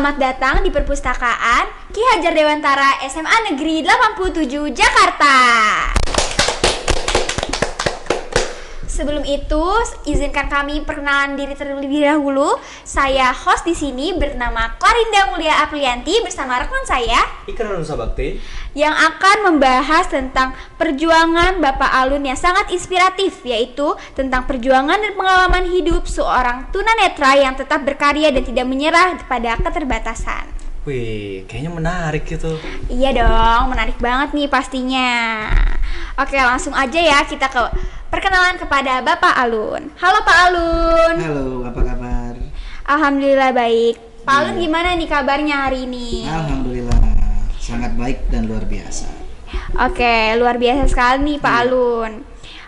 Selamat datang di perpustakaan Ki Hajar Dewantara SMA Negeri 87 Jakarta. Sebelum itu, izinkan kami perkenalan diri terlebih dahulu. Saya host di sini bernama Klarinda Mulia Aprianti bersama rekan saya Ikrar Nusa Bakti yang akan membahas tentang perjuangan Bapak Alun yang sangat inspiratif, yaitu tentang perjuangan dan pengalaman hidup seorang tunanetra yang tetap berkarya dan tidak menyerah pada keterbatasan. Wih, kayaknya menarik gitu. Iya dong, menarik banget nih pastinya. Oke, langsung aja ya kita ke perkenalan kepada Bapak Alun. Halo Pak Alun. Halo, apa kabar? Alhamdulillah baik. Pak Alun Iya. gimana nih kabarnya hari ini? Alhamdulillah, sangat baik dan luar biasa. Oke, luar biasa sekali nih Pak Iya. Alun.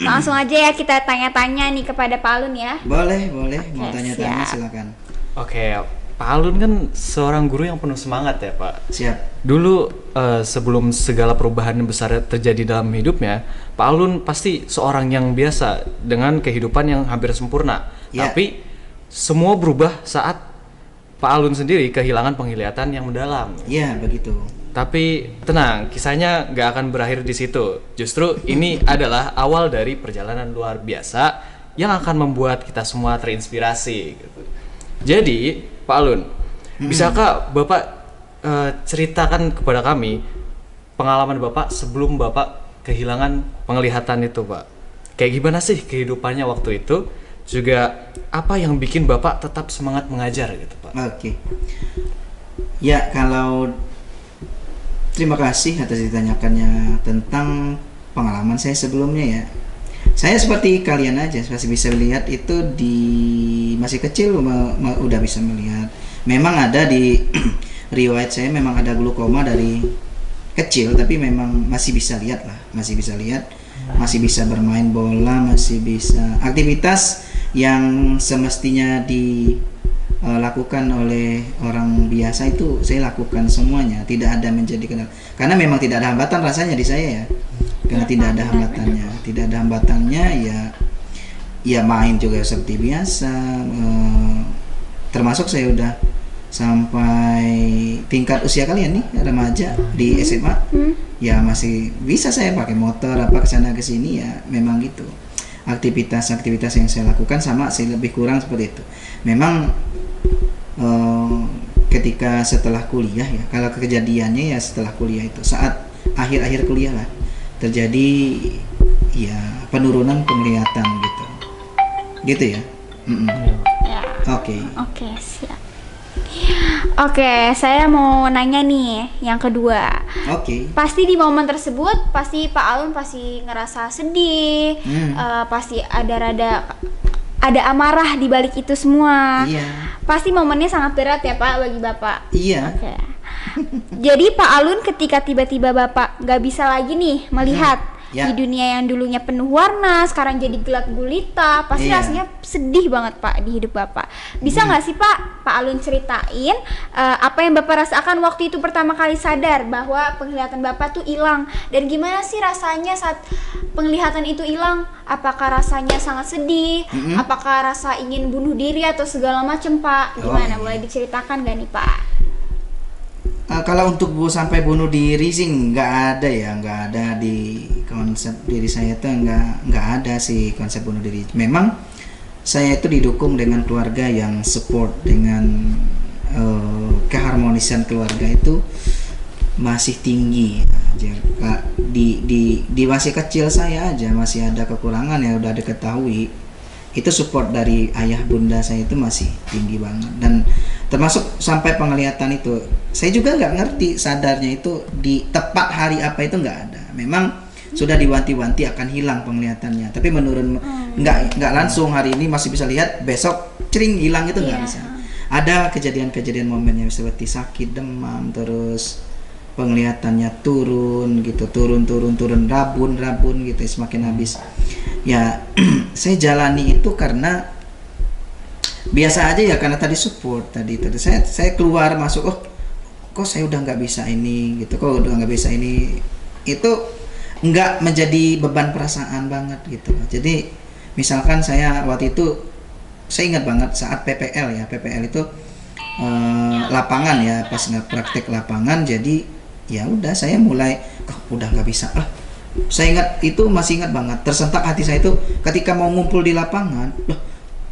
Langsung aja ya kita tanya-tanya nih kepada Pak Alun ya. Boleh, mau Oke, tanya-tanya siap. silakan. Oke, Pak Alun kan seorang guru yang penuh semangat ya Pak. Siap. Dulu sebelum segala perubahan besar terjadi dalam hidupnya, Pak Alun pasti seorang yang biasa dengan kehidupan yang hampir sempurna. Ya. Tapi semua berubah saat Pak Alun sendiri kehilangan penglihatan yang mendalam. Iya, begitu. Tapi tenang, kisahnya nggak akan berakhir di situ. Justru ini adalah awal dari perjalanan luar biasa yang akan membuat kita semua terinspirasi. Gitu. Jadi, Pak Alun, bisakah Bapak ceritakan kepada kami pengalaman Bapak sebelum Bapak kehilangan penglihatan itu, Pak? Kayak gimana sih kehidupannya waktu itu? Juga apa yang bikin Bapak tetap semangat mengajar gitu, Pak? Oke. Ya, kalau terima kasih atas ditanyakannya tentang pengalaman saya sebelumnya ya. Saya seperti kalian aja, masih bisa melihat itu di masih kecil udah bisa melihat. Memang ada di riwayat saya memang ada glaukoma dari kecil, tapi memang masih bisa lihat lah, masih bisa lihat, masih bisa bermain bola, masih bisa aktivitas yang semestinya dilakukan oleh orang biasa itu saya lakukan semuanya, tidak ada menjadi kendala. Karena memang tidak ada hambatan rasanya di saya ya. Karena tidak ada hambatannya, ya main juga seperti biasa. Termasuk saya udah sampai tingkat usia kalian nih remaja di SMA, ya masih bisa saya pakai motor apa kesana kesini ya, memang gitu. Aktivitas yang saya lakukan sama sih lebih kurang seperti itu. Memang ketika setelah kuliah ya, kalau kejadiannya ya setelah kuliah itu saat akhir-akhir kuliah lah terjadi ya penurunan penglihatan gitu ya. Ya. Oke. Oke, siap. Oke, saya mau nanya nih yang kedua. Oke. Pasti di momen tersebut pasti Pak Alun pasti ngerasa sedih, pasti ada amarah di balik itu semua. Iya. Pasti momennya sangat berat ya Pak bagi Bapak. Iya. Oke. Jadi Pak Alun ketika tiba-tiba Bapak nggak bisa lagi nih melihat Ya. di dunia yang dulunya penuh warna, sekarang jadi gelap gulita, pasti Iya. rasanya sedih banget Pak di hidup Bapak. Bisa nggak sih Pak Alun ceritain apa yang Bapak rasakan waktu itu pertama kali sadar bahwa penglihatan Bapak tuh hilang, dan gimana sih rasanya saat penglihatan itu hilang? Apakah rasanya sangat sedih? Apakah rasa ingin bunuh diri atau segala macam Pak? Gimana? iya. Boleh diceritakan gak nih Pak? Kalau untuk sampai bunuh diri sih nggak ada di konsep diri saya tuh nggak ada sih konsep bunuh diri. Memang saya itu didukung dengan keluarga yang support, dengan keharmonisan keluarga itu masih tinggi. Di masih kecil saya aja masih ada kekurangan yang udah diketahui. Itu support dari ayah bunda saya itu masih tinggi banget, dan termasuk sampai penglihatan itu saya juga nggak ngerti sadarnya itu di tepat hari apa itu nggak ada. Memang sudah diwanti-wanti akan hilang penglihatannya, tapi menurun nggak langsung hari ini masih bisa lihat, besok cering hilang itu nggak bisa. Ada kejadian-kejadian momennya seperti sakit, demam, terus penglihatannya turun rabun gitu semakin habis. Ya saya jalani itu karena biasa aja ya, karena tadi support tadi saya keluar masuk, kok saya udah nggak bisa ini gitu, kok udah nggak bisa ini, itu nggak menjadi beban perasaan banget gitu. Jadi misalkan saya waktu itu saya ingat banget saat PPL itu lapangan ya, pas nggak praktek lapangan, jadi ya udah saya mulai udah nggak bisa lah. Saya ingat itu, masih ingat banget, tersentak hati saya itu ketika mau ngumpul di lapangan, loh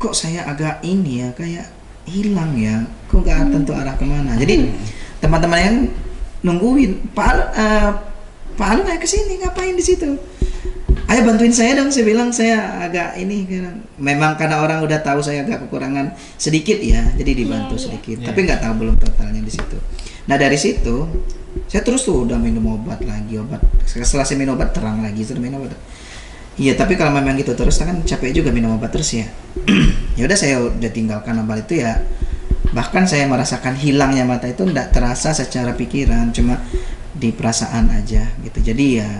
kok saya agak ini ya, kayak hilang ya, kok nggak tentu arah kemana. Jadi teman-teman yang nungguin, Pak Alun ayo kesini, ngapain di situ? Ayo bantuin saya dong, saya bilang saya agak ini, memang karena orang udah tahu saya agak kekurangan sedikit ya, jadi dibantu sedikit, tapi nggak tahu belum totalnya di situ. Nah dari situ saya terus tuh udah minum obat lagi, setelah saya minum obat terang lagi, sudah minum obat. Iya, tapi kalau memang gitu terus kan capek juga minum obat terus ya. Ya udah saya udah tinggalkan obat itu ya. Bahkan saya merasakan hilangnya mata itu enggak terasa secara pikiran, cuma di perasaan aja gitu. Jadi ya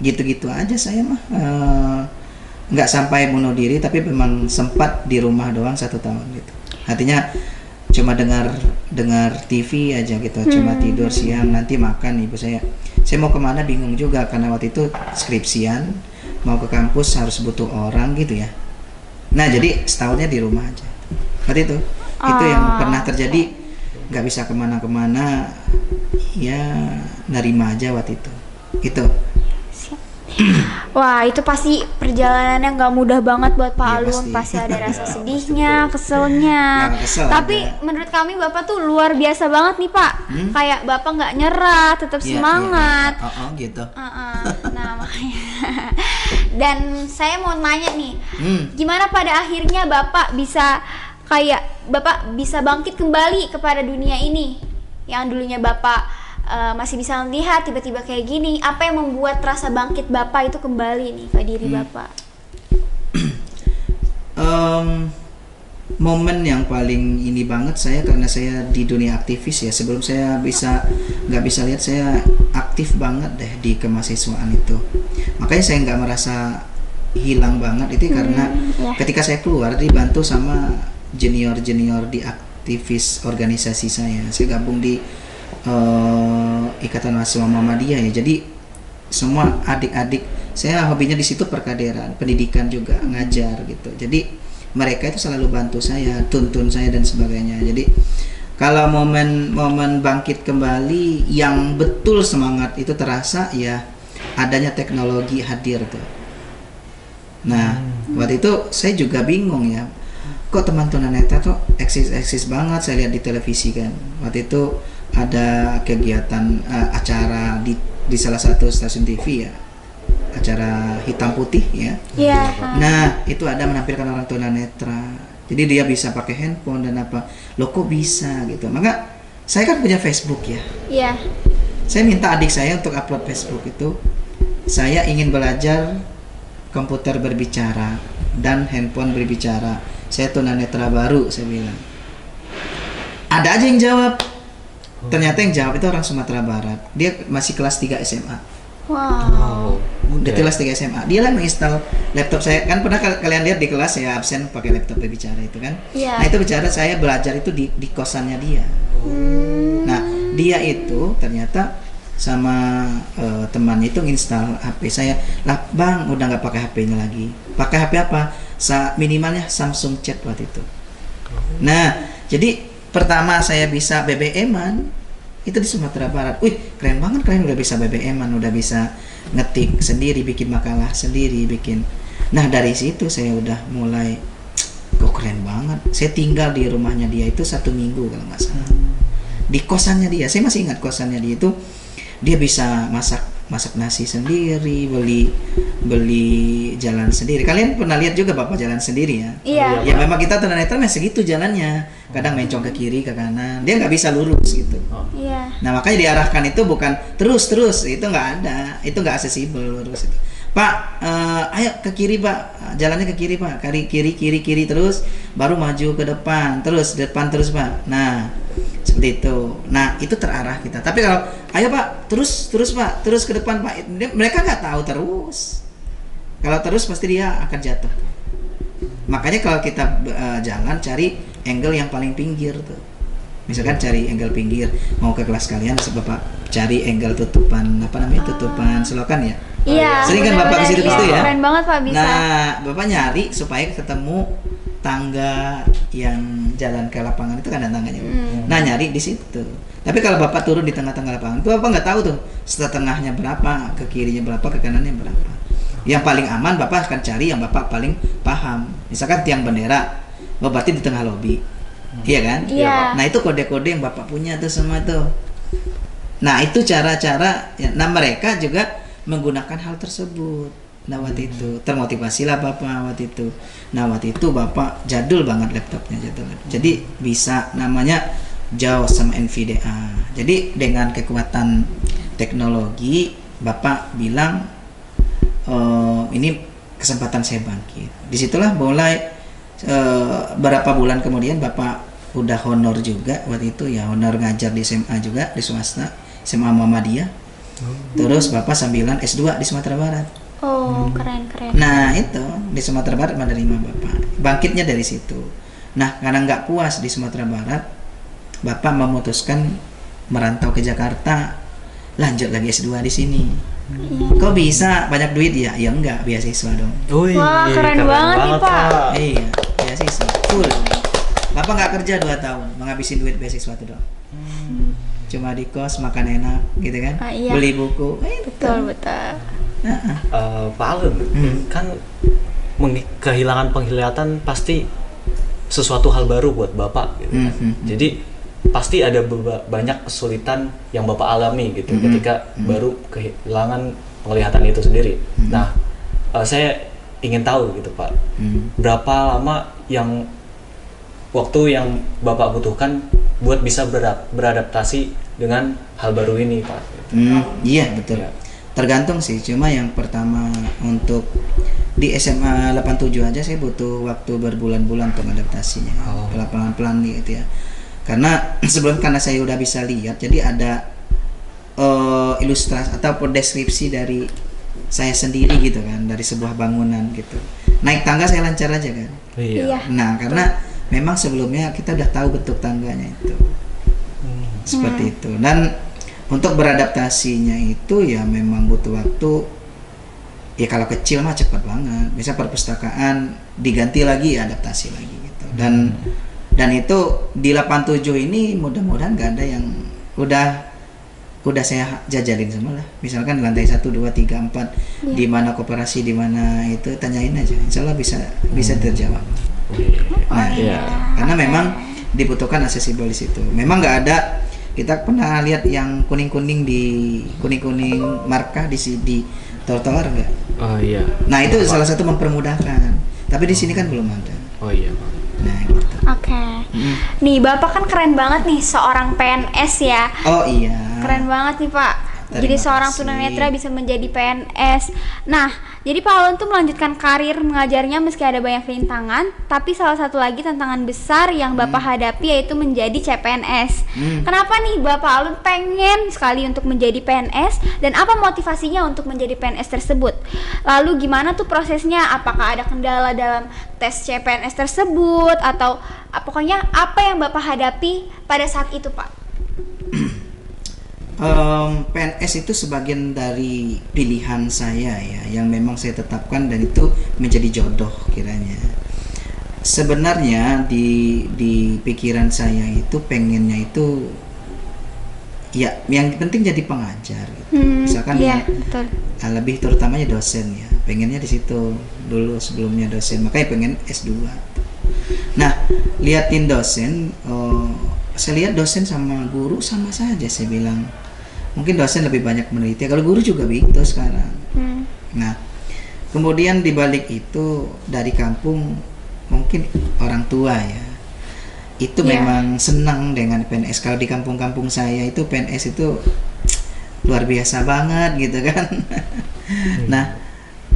gitu-gitu aja saya mah, nggak sampai bunuh diri, tapi memang sempat di rumah doang 1 tahun gitu. Artinya cuma dengar TV aja gitu, cuma tidur siang, nanti makan ibu saya mau kemana bingung juga karena waktu itu skripsian, mau ke kampus harus butuh orang gitu ya. Nah jadi setahunnya di rumah aja waktu itu yang pernah terjadi, nggak bisa kemana-kemana ya, nerima aja waktu itu gitu. Wah, itu pasti perjalanannya nggak mudah banget buat Pak Iya, Alun. pasti. Pasti ada rasa sedihnya, keselnya. Nggak kesel Tapi ada. menurut kami Bapak tuh luar biasa banget nih Pak. Kayak Bapak nggak nyerah, tetap Iya, semangat. iya. Oh, gitu. Nah makanya. Dan saya mau nanya nih, gimana pada akhirnya Bapak bisa bangkit kembali kepada dunia ini yang dulunya Bapak masih bisa melihat, tiba-tiba kayak gini. Apa yang membuat rasa bangkit Bapak itu kembali nih ke diri Bapak? Momen yang paling ini banget saya, karena saya di dunia aktivis ya, sebelum saya nggak bisa lihat, saya aktif banget deh di kemahasiswaan itu. Makanya saya nggak merasa hilang banget itu, karena ketika saya keluar dibantu sama junior di aktivis organisasi saya gabung di Ikatan Mahasiswa Muhammadiyah ya. Jadi semua adik-adik saya hobinya di situ perkaderan, pendidikan juga, ngajar gitu. Jadi mereka itu selalu bantu saya, tuntun saya dan sebagainya. Jadi kalau momen bangkit kembali yang betul semangat itu terasa ya adanya teknologi hadir tuh. Nah, waktu itu saya juga bingung ya, kok teman tunanetra tuh eksis banget, saya lihat di televisi kan. Waktu itu ada kegiatan acara di salah satu stasiun TV ya, acara hitam putih ya. Iya. Nah itu ada menampilkan orang tunanetra, jadi dia bisa pakai handphone dan apa, lo kok bisa gitu. Maka saya kan punya Facebook ya. Iya. Saya minta adik saya untuk upload Facebook itu, saya ingin belajar komputer berbicara dan handphone berbicara, saya tunanetra baru, saya bilang. Ada aja yang jawab. Ternyata yang jawab itu orang Sumatera Barat. Dia masih kelas 3 SMA. Wow. Dia kelas 3 SMA. Dia lah menginstal laptop saya. Kan pernah kalian lihat di kelas saya absen pakai laptop berbicara itu kan? Iya. Nah, itu bicara saya belajar itu di kosannya dia. Nah, dia itu ternyata sama temannya itu nginstal HP saya. Lah, Bang, udah nggak pakai HP-nya lagi. Pakai HP apa? Minimalnya Samsung Chat waktu itu. Nah, jadi pertama saya bisa BBM-an itu di Sumatera Barat. Wih, keren banget, kalian udah bisa BBM-an, udah bisa ngetik sendiri, bikin makalah sendiri, bikin. Nah, dari situ saya udah mulai, kok keren banget. Saya tinggal di rumahnya dia itu 1 minggu kalau nggak salah. Di kosannya dia, saya masih ingat kosannya dia itu, dia bisa masak nasi sendiri, beli jalan sendiri. Kalian pernah lihat juga Bapak jalan sendiri ya? Iya. Ya memang kita tunanetra masih segitu jalannya. Kadang mencong ke kiri, ke kanan. Dia nggak bisa lurus gitu. Iya. Nah makanya diarahkan itu bukan terus, itu nggak ada. Itu nggak aksesibel lurus itu. Pak, ayo ke kiri Pak, jalannya ke kiri Pak, kiri terus, baru maju ke depan terus Pak. Nah seperti itu. Nah itu terarah kita. Tapi kalau ayo Pak, terus Pak, terus ke depan Pak, mereka nggak tahu terus. Kalau terus pasti dia akan jatuh. Makanya kalau kita jalan cari angle yang paling pinggir tuh. Misalkan cari angle pinggir, mau ke kelas kalian, Bapak cari angle tutupan tutupan selokan ya. Iya. Sering kan Bapak ke situ iya. ya? Keren banget Pak bisa. Nah, Bapak nyari supaya ketemu tangga yang jalan ke lapangan itu kan ada tangganya. Nah nyari di situ. Tapi kalau bapak turun di tengah-tengah lapangan itu bapak nggak tahu tuh setengahnya berapa, ke kirinya berapa, ke kanannya berapa. Yang paling aman bapak akan cari yang bapak paling paham. Misalkan tiang bendera, berarti di tengah lobi, iya kan? Iya. Nah itu kode-kode yang bapak punya tuh semua tuh. Nah itu cara-cara. Nah mereka juga menggunakan hal tersebut. Nah waktu itu termotivasilah bapak waktu itu. Nah waktu itu bapak jadul banget laptopnya, jadul. Jadi bisa namanya JAWS sama NVDA. Jadi dengan kekuatan teknologi bapak bilang ini kesempatan saya bangkit. Disitulah mulai berapa bulan kemudian bapak udah honor juga waktu itu ya, honor ngajar di SMA juga, di swasta, SMA Muhammadiyah. Terus bapak sambilan S2 di Sumatera Barat. Oh, keren. Nah itu di Sumatera Barat menerima bapak, bangkitnya dari situ. Nah karena nggak puas di Sumatera Barat, bapak memutuskan merantau ke Jakarta, lanjut lagi S2 di sini. Kok bisa banyak duit ya? Ya enggak, beasiswa dong. Wih, Wah, keren banget nih, Pak. Iya, beasiswa full. Bapak nggak kerja 2 tahun, menghabisin duit beasiswa itu dong. Cuma di kos, makan enak, gitu kan? Iya. Beli buku. Betul. Pak Alun, kan kehilangan penglihatan pasti sesuatu hal baru buat bapak gitu kan. Jadi pasti ada banyak kesulitan yang bapak alami gitu ketika baru kehilangan penglihatan itu sendiri. Nah, saya ingin tahu gitu Pak, berapa lama waktu yang bapak butuhkan buat bisa beradaptasi dengan hal baru ini Pak? Iya betul. Tergantung sih, cuma yang pertama untuk di SMA 87 aja saya butuh waktu berbulan-bulan untuk adaptasinya, pelan-pelan gitu ya. Karena karena saya udah bisa lihat, jadi ada ilustrasi atau deskripsi dari saya sendiri gitu kan, dari sebuah bangunan gitu. Naik tangga saya lancar aja kan. Iya. Nah karena memang sebelumnya kita udah tahu bentuk tangganya itu, seperti itu. Dan untuk beradaptasinya itu ya memang butuh waktu. Ya kalau kecil mah cepat banget. Bisa perpustakaan diganti lagi, adaptasi lagi gitu. Dan itu di 87 ini mudah-mudahan nggak ada yang udah saya jajalin semua lah. Misalkan di lantai 1, 2, 3, 4 di mana koperasi, di mana itu tanyain aja. Insya Allah bisa terjawab. Nah, karena memang dibutuhkan aksesibel di situ. Memang nggak ada. Kita pernah lihat yang kuning-kuning markah di trotoar nggak? Oh iya. Nah itu salah satu mempermudahkan. Tapi di sini kan belum ada. Oh iya. Nah gitu. Oke. Nih Bapak kan keren banget nih, seorang PNS ya. Oh iya. Keren banget nih Pak. Terima Jadi seorang kasih. tunanetra bisa menjadi PNS. Nah, jadi Pak Alun tuh melanjutkan karir mengajarnya meski ada banyak rintangan, tapi salah satu lagi tantangan besar yang Bapak hadapi yaitu menjadi CPNS. Kenapa nih Bapak Alun pengen sekali untuk menjadi PNS dan apa motivasinya untuk menjadi PNS tersebut? Lalu gimana tuh prosesnya? Apakah ada kendala dalam tes CPNS tersebut atau pokoknya apa yang Bapak hadapi pada saat itu, Pak? PNS itu sebagian dari pilihan saya ya, yang memang saya tetapkan dan itu menjadi jodoh kiranya. Sebenarnya di pikiran saya itu pengennya itu ya yang penting jadi pengajar gitu. Misalkan iya, ya betul. lebih terutamanya dosen ya, pengennya di situ dulu sebelumnya dosen, makanya pengen S2. Nah liatin dosen, saya lihat dosen sama guru sama saja, saya bilang mungkin dosen lebih banyak meneliti, kalau guru juga begitu sekarang. Nah kemudian dibalik itu dari kampung mungkin orang tua ya itu memang senang dengan PNS. Kalau di kampung-kampung saya itu PNS itu luar biasa banget gitu kan.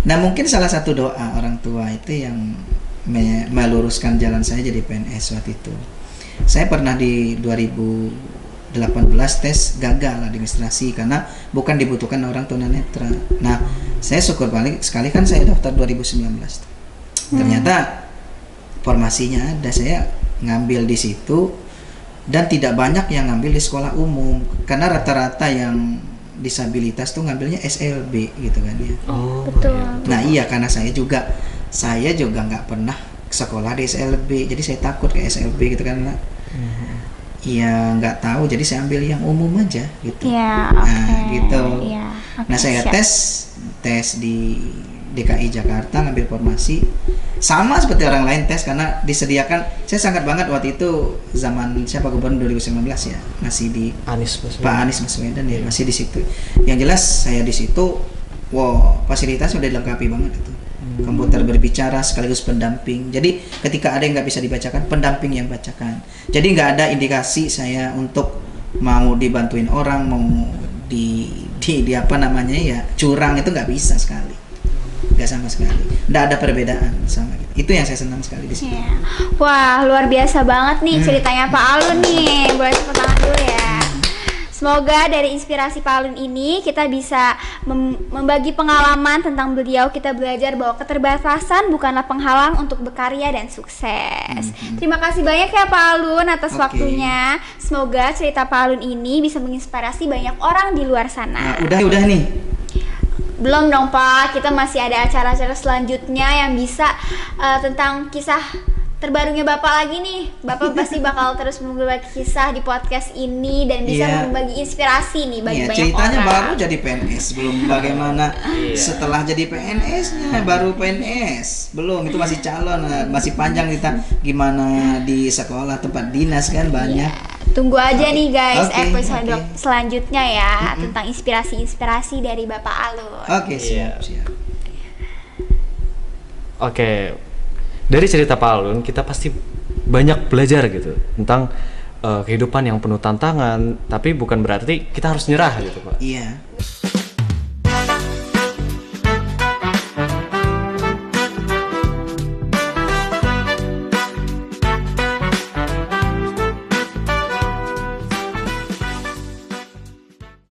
Nah mungkin salah satu doa orang tua itu yang meluruskan jalan saya jadi PNS waktu itu. Saya pernah di 2018 tes gagal administrasi karena bukan dibutuhkan orang tunanetra. Nah saya syukur balik sekali kan saya daftar 2019. Ternyata formasinya ada, saya ngambil di situ dan tidak banyak yang ngambil di sekolah umum karena rata-rata yang disabilitas tuh ngambilnya SLB gitu kan ya. Betul. Nah iya karena saya juga nggak pernah sekolah di SLB, jadi saya takut ke SLB gitu kan. Ya nggak tahu, jadi saya ambil yang umum aja gitu. Ya, Nah gitu. Ya, oke, Nah saya siap. tes di DKI Jakarta, ngambil formasi sama seperti orang lain tes, karena disediakan. Saya sangat banget waktu itu zaman siapa gubernur 2019 ya, masih di Anies Baswedan. Pak Anies Baswedan ya, masih di situ. Yang jelas saya di situ, wow, fasilitas udah dilengkapi banget itu. Komputer berbicara sekaligus pendamping. Jadi ketika ada yang nggak bisa dibacakan, pendamping yang bacakan. Jadi nggak ada indikasi saya untuk mau dibantuin orang, mau di apa namanya ya, curang, itu nggak bisa sekali. Nggak sama sekali. Nggak ada perbedaan sama gitu. Itu yang saya senang sekali di situ. Ya. Wah, luar biasa banget nih ceritanya Pak Alun nih. Boleh tepuk tangan dulu ya. Semoga dari inspirasi Pak Alun ini kita bisa membagi pengalaman tentang beliau. Kita belajar bahwa keterbatasan bukanlah penghalang untuk berkarya dan sukses. Terima kasih banyak ya Pak Alun atas Oke. waktunya. Semoga cerita Pak Alun ini bisa menginspirasi banyak orang di luar sana. Nah, udah nih. Belum dong Pak, kita masih ada acara-acara selanjutnya yang bisa tentang kisah terbarunya Bapak lagi nih. Bapak pasti bakal terus berbagi kisah di podcast ini dan bisa Iya. berbagi inspirasi nih bagi Iya, banyak ceritanya orang. baru jadi PNS, belum bagaimana setelah jadi PNS-nya, baru PNS. Belum, itu masih calon, masih panjang kita gimana di sekolah, tempat dinas kan banyak. Tunggu aja nih guys Oke, episode oke. selanjutnya ya tentang inspirasi-inspirasi dari Bapak Alun. Oke, siap, siap. Oke, dari cerita Pak Alun kita pasti banyak belajar gitu tentang kehidupan yang penuh tantangan, tapi bukan berarti kita harus nyerah gitu Pak. Iya.